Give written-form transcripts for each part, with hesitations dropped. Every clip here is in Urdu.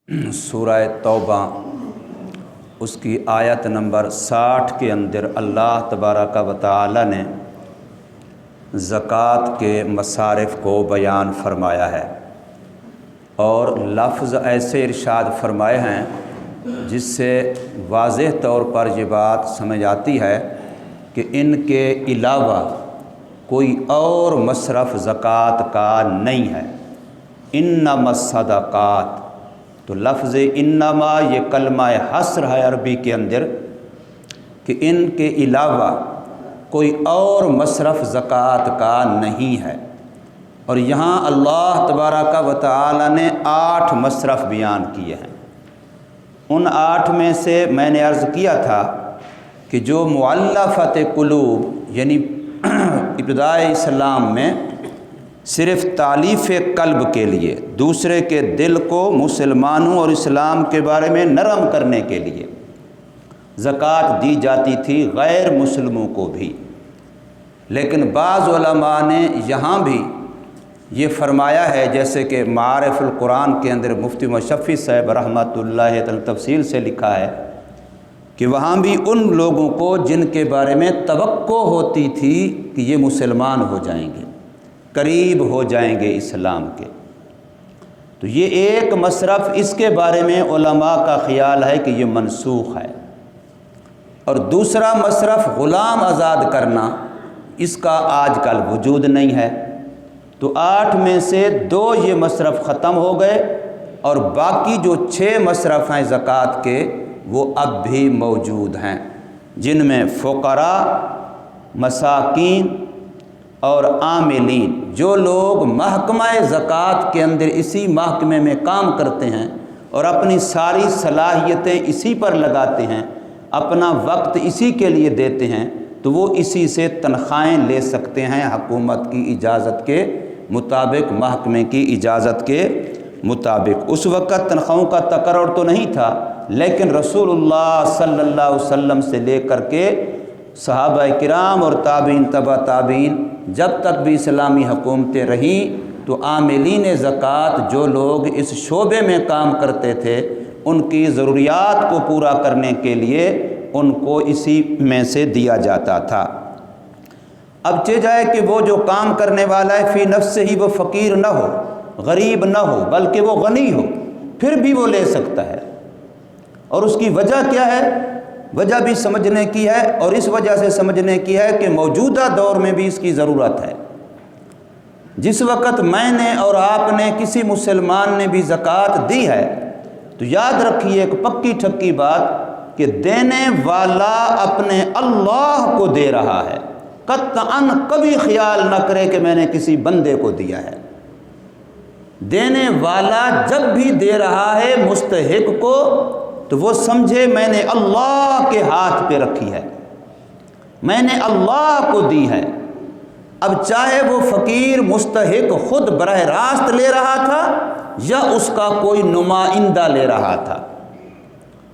سورہ توبہ اس کی آیت نمبر 60 کے اندر اللہ تبارک و تعالی نے زکوٰۃ کے مصارف کو بیان فرمایا ہے اور لفظ ایسے ارشاد فرمائے ہیں جس سے واضح طور پر یہ بات سمجھ آتی ہے کہ ان کے علاوہ کوئی اور مصرف زکوٰۃ کا نہیں ہے۔ انما الصدقات، تو لفظ انما یہ کلمہ حصر ہے عربی کے اندر کہ ان کے علاوہ کوئی اور مصرف زکوٰۃ کا نہیں ہے۔ اور یہاں اللہ تبارک و تعالی نے 8 مصرف بیان کیے ہیں۔ ان 8 میں سے میں نے عرض کیا تھا کہ جو مؤلفۃ قلوب یعنی ابتدائے اسلام میں صرف تالیف قلب کے لیے دوسرے کے دل کو مسلمانوں اور اسلام کے بارے میں نرم کرنے کے لیے زکوٰۃ دی جاتی تھی، غیر مسلموں کو بھی۔ لیکن بعض علماء نے یہاں بھی یہ فرمایا ہے، جیسے کہ معارف القرآن کے اندر مفتی مشفی صاحب رحمۃ اللہ تعالی تفصیل سے لکھا ہے کہ وہاں بھی ان لوگوں کو جن کے بارے میں توقع ہوتی تھی کہ یہ مسلمان ہو جائیں گے، قریب ہو جائیں گے اسلام کے، تو یہ ایک مصرف اس کے بارے میں علماء کا خیال ہے کہ یہ منسوخ ہے۔ اور دوسرا مصرف غلام آزاد کرنا، اس کا آج کل وجود نہیں ہے۔ تو 8 میں سے 2 یہ مصرف ختم ہو گئے اور باقی جو 6 مصرف ہیں زکوٰۃ کے وہ اب بھی موجود ہیں، جن میں فقراء، مساکین اور عاملین، جو لوگ محکمہ زکوٰۃ کے اندر اسی محکمے میں کام کرتے ہیں اور اپنی ساری صلاحیتیں اسی پر لگاتے ہیں، اپنا وقت اسی کے لیے دیتے ہیں، تو وہ اسی سے تنخواہیں لے سکتے ہیں حکومت کی اجازت کے مطابق، محکمے کی اجازت کے مطابق۔ اس وقت تنخواہوں کا تقرر تو نہیں تھا، لیکن رسول اللہ صلی اللہ علیہ وسلم سے لے کر کے صحابہ کرام اور تابعین تبع تابعین جب تک بھی اسلامی حکومتیں رہیں تو عاملین زکوٰۃ، جو لوگ اس شعبے میں کام کرتے تھے، ان کی ضروریات کو پورا کرنے کے لیے ان کو اسی میں سے دیا جاتا تھا۔ اب چہ جائے کہ وہ جو کام کرنے والا ہے فی نفس ہی وہ فقیر نہ ہو، غریب نہ ہو، بلکہ وہ غنی ہو، پھر بھی وہ لے سکتا ہے۔ اور اس کی وجہ کیا ہے؟ وجہ بھی سمجھنے کی ہے، اور اس وجہ سے سمجھنے کی ہے کہ موجودہ دور میں بھی اس کی ضرورت ہے۔ جس وقت میں نے اور آپ نے کسی مسلمان نے بھی زکوٰۃ دی ہے تو یاد رکھیے ایک پکی ٹھکی بات کہ دینے والا اپنے اللہ کو دے رہا ہے، قطعاً کبھی خیال نہ کرے کہ میں نے کسی بندے کو دیا ہے۔ دینے والا جب بھی دے رہا ہے مستحق کو تو وہ سمجھے میں نے اللہ کے ہاتھ پہ رکھی ہے، میں نے اللہ کو دی ہے۔ اب چاہے وہ فقیر مستحق خود براہ راست لے رہا تھا یا اس کا کوئی نمائندہ لے رہا تھا۔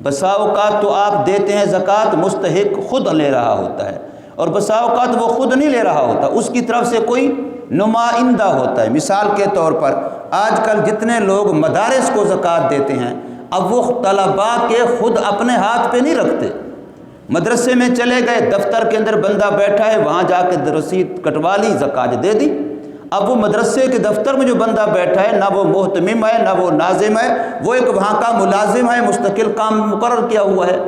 بسا اوقات تو آپ دیتے ہیں زکوٰۃ، مستحق خود لے رہا ہوتا ہے، اور بسا اوقات وہ خود نہیں لے رہا ہوتا، اس کی طرف سے کوئی نمائندہ ہوتا ہے۔ مثال کے طور پر آج کل جتنے لوگ مدارس کو زکوٰۃ دیتے ہیں، اب وہ طلباء کے خود اپنے ہاتھ پہ نہیں رکھتے، مدرسے میں چلے گئے، دفتر کے اندر بندہ بیٹھا ہے، وہاں جا کے رسید کٹوا لی، زکوٰۃ دے دی۔ اب وہ مدرسے کے دفتر میں جو بندہ بیٹھا ہے، نہ وہ محتمم ہے، نہ وہ ناظم ہے، وہ ایک وہاں کا ملازم ہے، مستقل کام مقرر کیا ہوا ہے۔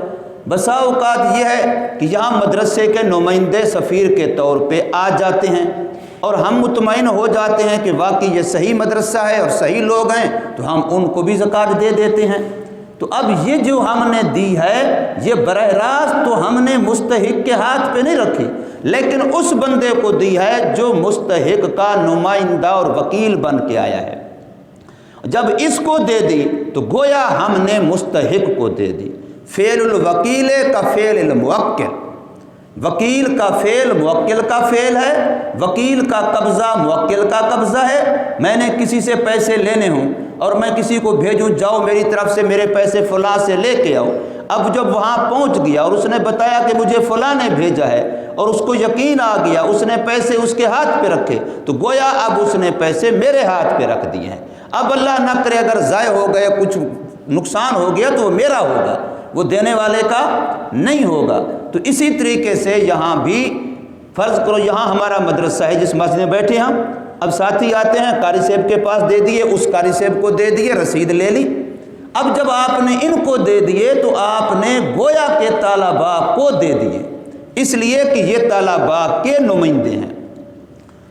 بسا اوقات یہ ہے کہ یہاں مدرسے کے نمائندے سفیر کے طور پہ آ جاتے ہیں اور ہم مطمئن ہو جاتے ہیں کہ واقعی یہ صحیح مدرسہ ہے اور صحیح لوگ ہیں، تو ہم ان کو بھی زکوٰۃ دے دیتے ہیں۔ تو اب یہ جو ہم نے دی ہے یہ براہ راست تو ہم نے مستحق کے ہاتھ پہ نہیں رکھی، لیکن اس بندے کو دی ہے جو مستحق کا نمائندہ اور وکیل بن کے آیا ہے۔ جب اس کو دے دی تو گویا ہم نے مستحق کو دے دی۔ فعل الوکیل کا فعل الموکل، وکیل کا فعل موکل کا فعل ہے، وکیل کا قبضہ موکل کا قبضہ ہے۔ میں نے کسی سے پیسے لینے ہوں اور میں کسی کو بھیجوں، جاؤ میری طرف سے میرے پیسے فلاں سے لے کے آؤ، اب جب وہاں پہنچ گیا اور اس نے بتایا کہ مجھے فلاں نے بھیجا ہے اور اس کو یقین آ گیا، اس نے پیسے اس کے ہاتھ پہ رکھے، تو گویا اب اس نے پیسے میرے ہاتھ پہ رکھ دیے ہیں۔ اب اللہ نہ کرے اگر ضائع ہو گئے، کچھ نقصان ہو گیا تو وہ میرا ہوگا، وہ دینے والے کا نہیں ہوگا۔ تو اسی طریقے سے یہاں بھی فرض کرو یہاں ہمارا مدرسہ ہے، جس مسجد میں بیٹھے ہم، اب ساتھی آتے ہیں، قاری صاحب کے پاس دے دیے، اس قاری صاحب کو دے دیے، رسید لے لی۔ اب جب آپ نے ان کو دے دیے تو آپ نے گویا کے طلباء کو دے دیے، اس لیے کہ یہ طلباء کے نمائندے ہیں۔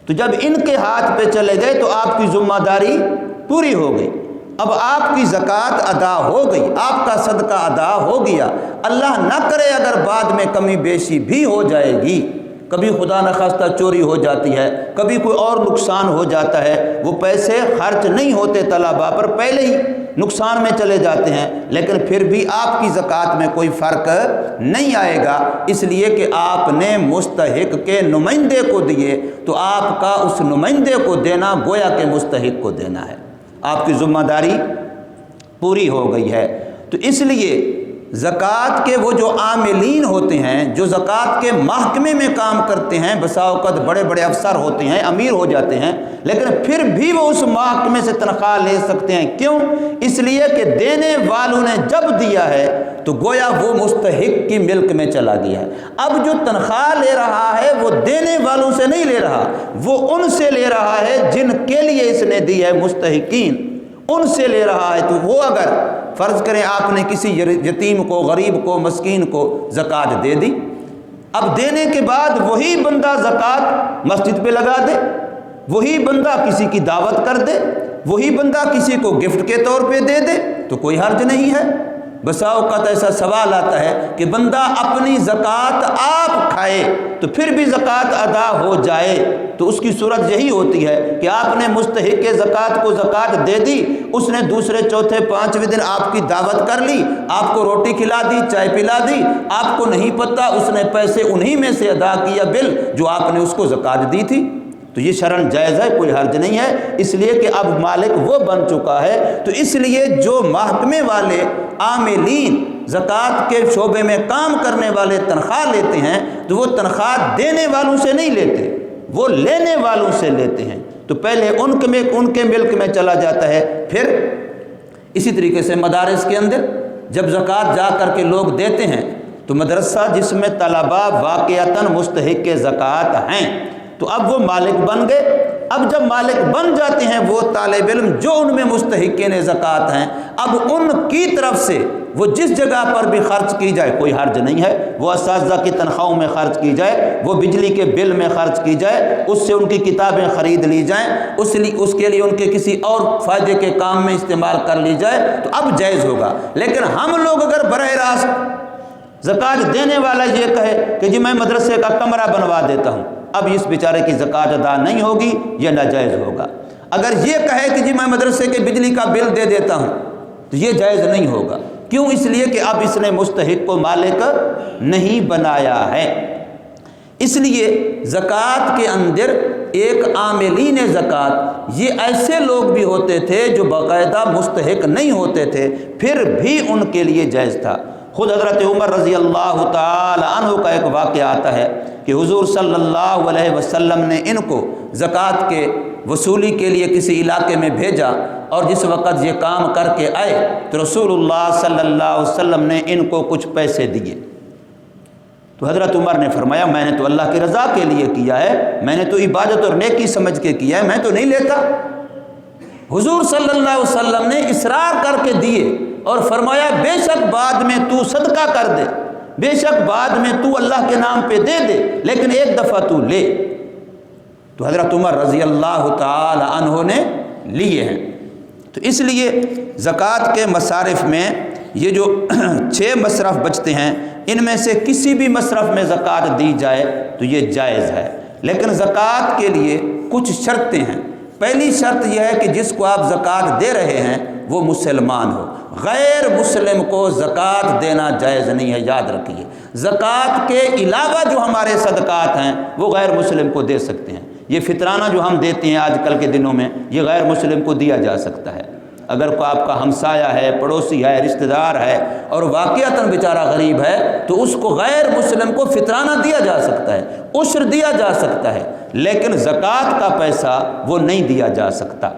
تو جب ان کے ہاتھ پہ چلے گئے تو آپ کی ذمہ داری پوری ہو گئی، اب آپ کی زکوٰۃ ادا ہو گئی، آپ کا صدقہ ادا ہو گیا۔ اللہ نہ کرے اگر بعد میں کمی بیشی بھی ہو جائے گی، کبھی خدا نخواستہ چوری ہو جاتی ہے، کبھی کوئی اور نقصان ہو جاتا ہے، وہ پیسے خرچ نہیں ہوتے طلباء پر، پہلے ہی نقصان میں چلے جاتے ہیں، لیکن پھر بھی آپ کی زکوٰۃ میں کوئی فرق نہیں آئے گا، اس لیے کہ آپ نے مستحق کے نمائندے کو دیے، تو آپ کا اس نمائندے کو دینا گویا کہ مستحق کو دینا ہے، آپ کی ذمہ داری پوری ہو گئی ہے۔ تو اس لیے زکوٰۃ کے وہ جو عاملین ہوتے ہیں، جو زکوٰۃ کے محکمے میں کام کرتے ہیں، بسا اوقات بڑے بڑے افسر ہوتے ہیں، امیر ہو جاتے ہیں، لیکن پھر بھی وہ اس محکمے سے تنخواہ لے سکتے ہیں۔ کیوں؟ اس لیے کہ دینے والوں نے جب دیا ہے تو گویا وہ مستحق کی ملک میں چلا گیا ہے۔ اب جو تنخواہ لے رہا ہے وہ دینے والوں سے نہیں لے رہا، وہ ان سے لے رہا ہے جن کے لیے اس نے دی ہے، مستحقین، ان سے لے رہا ہے۔ تو وہ اگر فرض کریں آپ نے کسی یتیم کو، غریب کو، مسکین کو زکوٰۃ دے دی، اب دینے کے بعد وہی بندہ زکوٰۃ مسجد پہ لگا دے، وہی بندہ کسی کی دعوت کر دے، وہی بندہ کسی کو گفٹ کے طور پہ دے دے، تو کوئی حرج نہیں ہے۔ بسا اوقات ایسا سوال آتا ہے کہ بندہ اپنی زکوٰۃ آپ کھائے تو پھر بھی زکوٰۃ ادا ہو جائے، تو اس کی صورت یہی ہوتی ہے کہ آپ نے مستحق زکوٰۃ کو زکوٰۃ دے دی، اس نے دوسرے چوتھے پانچویں دن آپ کی دعوت کر لی، آپ کو روٹی کھلا دی، چائے پلا دی، آپ کو نہیں پتہ اس نے پیسے انہی میں سے ادا کیا بل جو آپ نے اس کو زکوٰۃ دی تھی، تو یہ شرعاً جائز ہے، کوئی حرج نہیں ہے، اس لیے کہ اب مالک وہ بن چکا ہے۔ تو اس لیے جو محکمے والے عاملین زکوٰۃ کے شعبے میں کام کرنے والے تنخواہ لیتے ہیں تو وہ تنخواہ دینے والوں سے نہیں لیتے، وہ لینے والوں سے لیتے ہیں، تو پہلے ان کے ملک میں چلا جاتا ہے۔ پھر اسی طریقے سے مدارس کے اندر جب زکوٰۃ جا کر کے لوگ دیتے ہیں تو مدرسہ جس میں طلباء واقعتاً مستحق زکوٰۃ ہیں تو اب وہ مالک بن گئے۔ اب جب مالک بن جاتے ہیں وہ طالب علم جو ان میں مستحقین زکوٰۃ ہیں، اب ان کی طرف سے وہ جس جگہ پر بھی خرچ کی جائے کوئی حرج نہیں ہے، وہ اساتذہ کی تنخواہوں میں خرچ کی جائے، وہ بجلی کے بل میں خرچ کی جائے، اس سے ان کی کتابیں خرید لی جائیں، اس کے لیے ان کے کسی اور فائدے کے کام میں استعمال کر لی جائے، تو اب جائز ہوگا۔ لیکن ہم لوگ اگر براہ راست زکوٰۃ دینے والا یہ کہے کہ جی میں مدرسے کا کمرہ بنوا دیتا ہوں، اب اس بیچارے کی زکوٰۃ ادا نہیں ہوگی، یہ ناجائز ہوگا۔ اگر یہ کہے کہ جی میں مدرسے کے بجلی کا بل دے دیتا ہوں تو یہ جائز نہیں ہوگا۔ کیوں؟ اس لیے کہ اب اس نے مستحق کو مالک نہیں بنایا ہے۔ اس لیے زکوٰۃ کے اندر ایک عاملین زکوٰۃ یہ ایسے لوگ بھی ہوتے تھے جو باقاعدہ مستحق نہیں ہوتے تھے، پھر بھی ان کے لیے جائز تھا۔ خود حضرت عمر رضی اللہ تعالی عنہ کا ایک واقعہ آتا ہے کہ حضور صلی اللہ علیہ وسلم نے ان کو زکوٰۃ کے وصولی کے لیے کسی علاقے میں بھیجا، اور جس وقت یہ کام کر کے آئے تو رسول اللہ صلی اللہ علیہ وسلم نے ان کو کچھ پیسے دیے۔ تو حضرت عمر نے فرمایا میں نے تو اللہ کی رضا کے لیے کیا ہے، میں نے تو عبادت اور نیکی سمجھ کے کیا ہے، میں تو نہیں لیتا۔ حضور صلی اللہ علیہ وسلم نے اصرار کر کے دیے اور فرمایا بے شک بعد میں تو صدقہ کر دے، بے شک بعد میں تو اللہ کے نام پہ دے دے، لیکن ایک دفعہ تو لے۔ تو حضرت عمر رضی اللہ تعالی عنہ نے لیے ہیں۔ تو اس لیے زکوٰۃ کے مصارف میں یہ جو 6 مصرف بچتے ہیں، ان میں سے کسی بھی مصرف میں زکوٰۃ دی جائے تو یہ جائز ہے، لیکن زکوٰۃ کے لیے کچھ شرطیں ہیں۔ پہلی شرط یہ ہے کہ جس کو آپ زکوٰۃ دے رہے ہیں وہ مسلمان ہو، غیر مسلم کو زکوٰۃ دینا جائز نہیں ہے، یاد رکھیے۔ زکوٰۃ کے علاوہ جو ہمارے صدقات ہیں وہ غیر مسلم کو دے سکتے ہیں۔ یہ فطرانہ جو ہم دیتے ہیں آج کل کے دنوں میں، یہ غیر مسلم کو دیا جا سکتا ہے۔ اگر کوئی آپ کا ہمسایہ ہے، پڑوسی ہے، رشتہ دار ہے اور واقعتاً بیچارہ غریب ہے تو اس کو غیر مسلم کو فطرانہ دیا جا سکتا ہے، عشر دیا جا سکتا ہے، لیکن زکوٰۃ کا پیسہ وہ نہیں دیا جا سکتا۔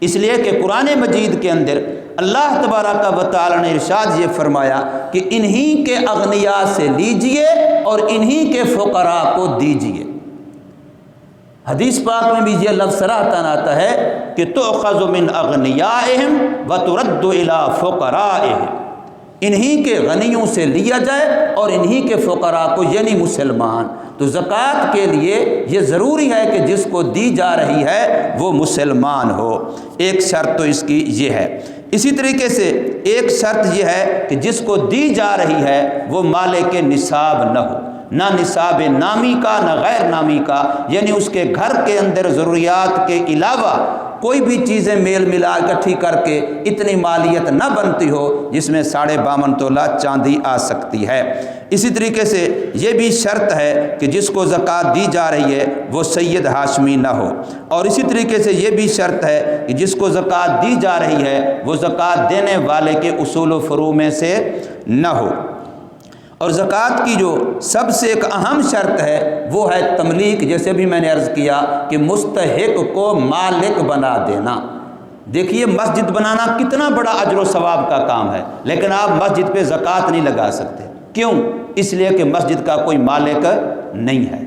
اس لیے کہ قرآن مجید کے اندر اللہ تبارک و تعالی نے ارشاد یہ فرمایا کہ انہی کے اغنیاء سے لیجئے اور انہی کے فقراء کو دیجئے۔ حدیث پاک میں بھی یہ لفظ صراحتاً آتا ہے کہ تؤخذ من اغنیائہم وترد الی فقرائہم، انہی کے غنیوں سے لیا جائے اور انہی کے فقراء کو یعنی مسلمان۔ تو زکوٰۃ کے لیے یہ ضروری ہے کہ جس کو دی جا رہی ہے وہ مسلمان ہو، ایک شرط تو اس کی یہ ہے۔ اسی طریقے سے ایک شرط یہ ہے کہ جس کو دی جا رہی ہے وہ مالک نصاب نہ ہو، نہ نصاب نامی کا نہ غیر نامی کا، یعنی اس کے گھر کے اندر ضروریات کے علاوہ کوئی بھی چیزیں میل ملا اکٹھی کر کے اتنی مالیت نہ بنتی ہو جس میں 52.5 تولہ چاندی آ سکتی ہے۔ اسی طریقے سے یہ بھی شرط ہے کہ جس کو زکوٰۃ دی جا رہی ہے وہ سید ہاشمی نہ ہو، اور اسی طریقے سے یہ بھی شرط ہے کہ جس کو زکوٰۃ دی جا رہی ہے وہ زکوٰۃ دینے والے کے اصول و فروع میں سے نہ ہو۔ اور زکوٰۃ کی جو سب سے ایک اہم شرط ہے وہ ہے تملیک، جیسے بھی میں نے عرض کیا کہ مستحق کو مالک بنا دینا۔ دیکھیے مسجد بنانا کتنا بڑا اجر و ثواب کا کام ہے، لیکن آپ مسجد پہ زکوٰۃ نہیں لگا سکتے، کیوں؟ اس لیے کہ مسجد کا کوئی مالک نہیں ہے۔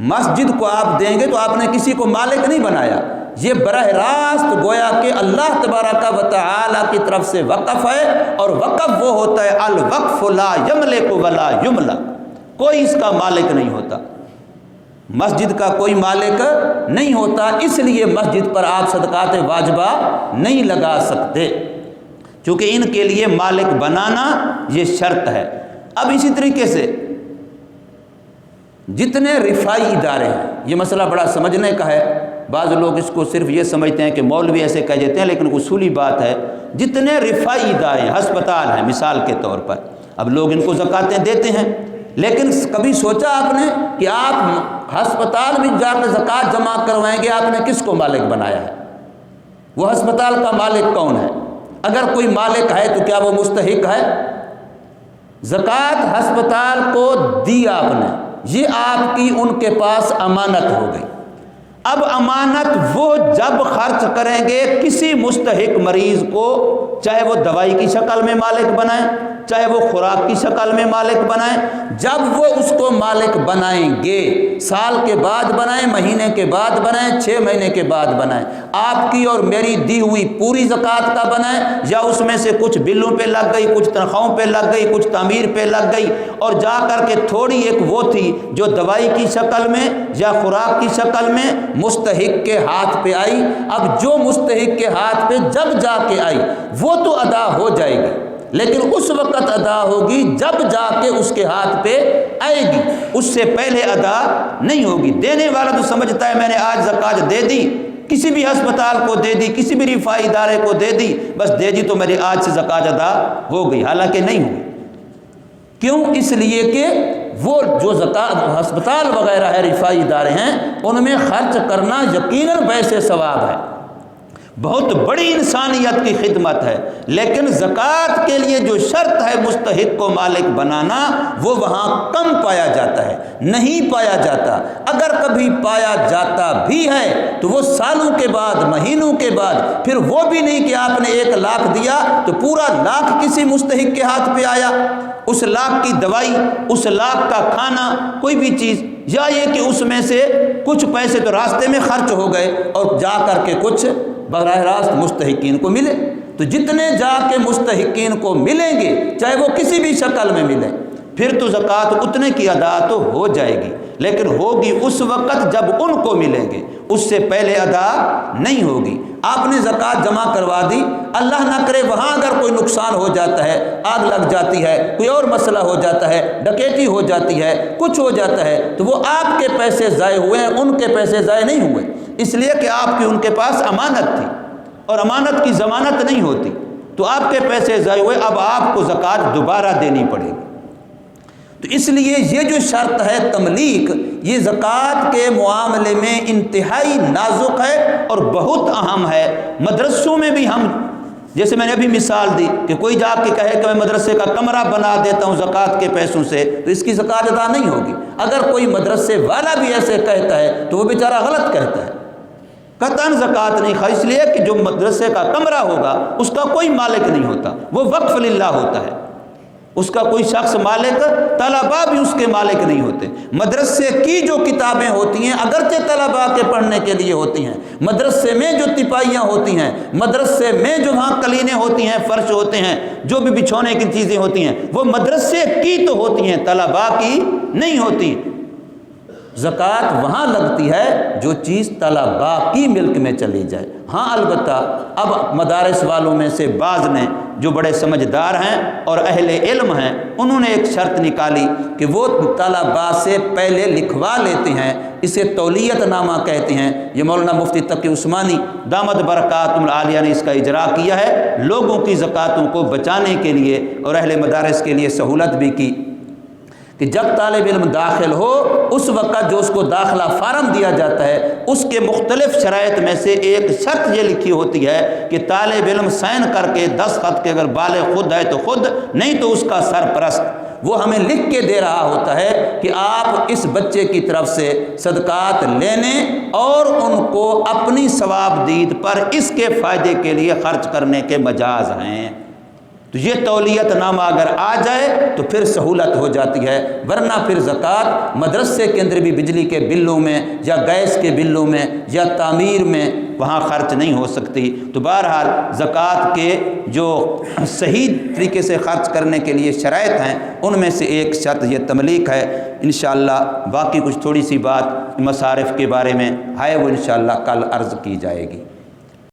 مسجد کو آپ دیں گے تو آپ نے کسی کو مالک نہیں بنایا، یہ براہ راست گویا کہ اللہ تبارک و تعالی کی طرف سے وقف ہے، اور وقف وہ ہوتا ہے الوقف لا یملک ولا یملک، کوئی اس کا مالک نہیں ہوتا، مسجد کا کوئی مالک نہیں ہوتا، اس لیے مسجد پر آپ صدقات واجبہ نہیں لگا سکتے، چونکہ ان کے لیے مالک بنانا یہ شرط ہے۔ اب اسی طریقے سے جتنے رفاعی ادارے ہیں، یہ مسئلہ بڑا سمجھنے کا ہے، بعض لوگ اس کو صرف یہ سمجھتے ہیں کہ مولوی ایسے کہہ دیتے ہیں، لیکن اصولی بات ہے جتنے رفاعی ادارے ہیں، ہسپتال ہیں مثال کے طور پر، اب لوگ ان کو زکوٰۃیں دیتے ہیں، لیکن کبھی سوچا آپ نے کہ آپ ہسپتال میں جا کر زکوٰۃ جمع کروائیں گے، آپ نے کس کو مالک بنایا ہے؟ وہ ہسپتال کا مالک کون ہے؟ اگر کوئی مالک ہے تو کیا وہ مستحق ہے؟ زکوٰۃ ہسپتال کو دی آپ نے، یہ آپ کی ان کے پاس امانت ہو گئی۔ اب امانت وہ جب خرچ کریں گے کسی مستحق مریض کو، چاہے وہ دوائی کی شکل میں مالک بنائیں، چاہے وہ خوراک کی شکل میں مالک بنائیں، جب وہ اس کو مالک بنائیں گے، سال کے بعد بنائیں، مہینے کے بعد بنائیں، 6 مہینے کے بعد بنائیں، آپ کی اور میری دی ہوئی پوری زکوٰۃ کا بنائیں، یا اس میں سے کچھ بلوں پہ لگ گئی، کچھ تنخواہوں پہ لگ گئی، کچھ تعمیر پہ لگ گئی، اور جا کر کے تھوڑی ایک وہ تھی جو دوائی کی شکل میں یا خوراک کی شکل میں مستحق کے ہاتھ پہ آئی، اب جو مستحق کے ہاتھ پہ جب جا کے آئی وہ تو ادا ہو جائے گی، لیکن اس وقت ادا ہوگی جب جا کے اس کے ہاتھ پہ آئے گی، اس سے پہلے ادا نہیں ہوگی۔ دینے والا تو سمجھتا ہے میں نے آج زکوٰۃ دے دی، کسی بھی ہسپتال کو دے دی، کسی بھی رفاعی ادارے کو دے دی، بس دے دی تو میری آج سے زکوٰۃ ادا ہو گئی، حالانکہ نہیں ہوئی۔ کیوں؟ اس لیے کہ وہ جو زکوٰۃ ہسپتال وغیرہ ہے، رفاعی ادارے ہیں، ان میں خرچ کرنا یقیناً بیسے ثواب ہے، بہت بڑی انسانیت کی خدمت ہے، لیکن زکوٰۃ کے لیے جو شرط ہے مستحق کو مالک بنانا وہ وہاں کم پایا جاتا ہے، نہیں پایا جاتا۔ اگر کبھی پایا جاتا بھی ہے تو وہ سالوں کے بعد، مہینوں کے بعد، پھر وہ بھی نہیں کہ آپ نے 1 لاکھ دیا تو پورا لاکھ کسی مستحق کے ہاتھ پہ آیا، اس لاکھ کی دوائی، اس لاکھ کا کھانا، کوئی بھی چیز، یا یہ کہ اس میں سے کچھ پیسے تو راستے میں خرچ ہو گئے اور جا کر کے کچھ براہ راست مستحقین کو ملے، تو جتنے جا کے مستحقین کو ملیں گے چاہے وہ کسی بھی شکل میں ملیں، پھر تو زکوٰۃ اتنے کی ادا تو ہو جائے گی، لیکن ہوگی اس وقت جب ان کو ملیں گے، اس سے پہلے ادا نہیں ہوگی۔ آپ نے زکوٰۃ جمع کروا دی، اللہ نہ کرے وہاں اگر کوئی نقصان ہو جاتا ہے، آگ لگ جاتی ہے، کوئی اور مسئلہ ہو جاتا ہے، ڈکیتی ہو جاتی ہے، کچھ ہو جاتا ہے، تو وہ آپ کے پیسے ضائع ہوئے ہیں، ان کے پیسے ضائع نہیں ہوئے، اس لیے کہ آپ کی ان کے پاس امانت تھی، اور امانت کی ضمانت نہیں ہوتی، تو آپ کے پیسے ضائع ہوئے، اب آپ کو زکوٰۃ دوبارہ دینی پڑے گی۔ تو اس لیے یہ جو شرط ہے تملیک، یہ زکوٰۃ کے معاملے میں انتہائی نازک ہے اور بہت اہم ہے۔ مدرسوں میں بھی ہم، جیسے میں نے ابھی مثال دی کہ کوئی جا کے کہے کہ میں مدرسے کا کمرہ بنا دیتا ہوں زکوٰۃ کے پیسوں سے، تو اس کی زکوٰۃ ادا نہیں ہوگی۔ اگر کوئی مدرسے والا بھی ایسے کہتا ہے تو وہ بیچارہ غلط کہتا ہے، قطعاً زکوٰۃ نہیں خواہ، اس لیے کہ جو مدرسے کا کمرہ ہوگا اس کا کوئی مالک نہیں ہوتا، وہ وقف للہ ہوتا ہے، اس کا کوئی شخص مالک، طلباء بھی اس کے مالک نہیں ہوتے۔ مدرسے کی جو کتابیں ہوتی ہیں اگرچہ طلباء کے پڑھنے کے لیے ہوتی ہیں، مدرسے میں جو تپائیاں ہوتی ہیں، مدرسے میں جو وہاں قلینیں ہوتی ہیں، فرش ہوتے ہیں، جو بھی بچھونے کی چیزیں ہوتی ہیں، وہ مدرسے کی تو ہوتی ہیں، طلباء کی نہیں ہوتی۔ زکوٰۃ وہاں لگتی ہے جو چیز طلباء کی ملک میں چلی جائے۔ ہاں البتہ اب مدارس والوں میں سے بعض نے جو بڑے سمجھدار ہیں اور اہل علم ہیں، انہوں نے ایک شرط نکالی کہ وہ طلباء سے پہلے لکھوا لیتے ہیں، اسے تولیت نامہ کہتے ہیں۔ یہ مولانا مفتی تقی عثمانی دامت برکاتہم العالیہ نے اس کا اجرا کیا ہے، لوگوں کی زکوٰۃوں کو بچانے کے لیے اور اہل مدارس کے لیے سہولت بھی کی کہ جب طالب علم داخل ہو اس وقت جو اس کو داخلہ فارم دیا جاتا ہے، اس کے مختلف شرائط میں سے ایک شرط یہ لکھی ہوتی ہے کہ طالب علم سائن کر کے دستخط کے اگر بالغ خود ہے تو خود، نہیں تو اس کا سرپرست، وہ ہمیں لکھ کے دے رہا ہوتا ہے کہ آپ اس بچے کی طرف سے صدقات لینے اور ان کو اپنی ثواب دید پر اس کے فائدے کے لیے خرچ کرنے کے مجاز ہیں۔ تو یہ تولیت نامہ اگر آ جائے تو پھر سہولت ہو جاتی ہے، ورنہ پھر زکوٰۃ مدرسے کے اندر بھی بجلی کے بلوں میں یا گیس کے بلوں میں یا تعمیر میں وہاں خرچ نہیں ہو سکتی۔ تو بہرحال زکوٰۃ کے جو صحیح طریقے سے خرچ کرنے کے لیے شرائط ہیں ان میں سے ایک شرط یہ تملیک ہے۔ انشاءاللہ باقی کچھ تھوڑی سی بات مصارف کے بارے میں ہے، وہ انشاءاللہ کل عرض کی جائے گی۔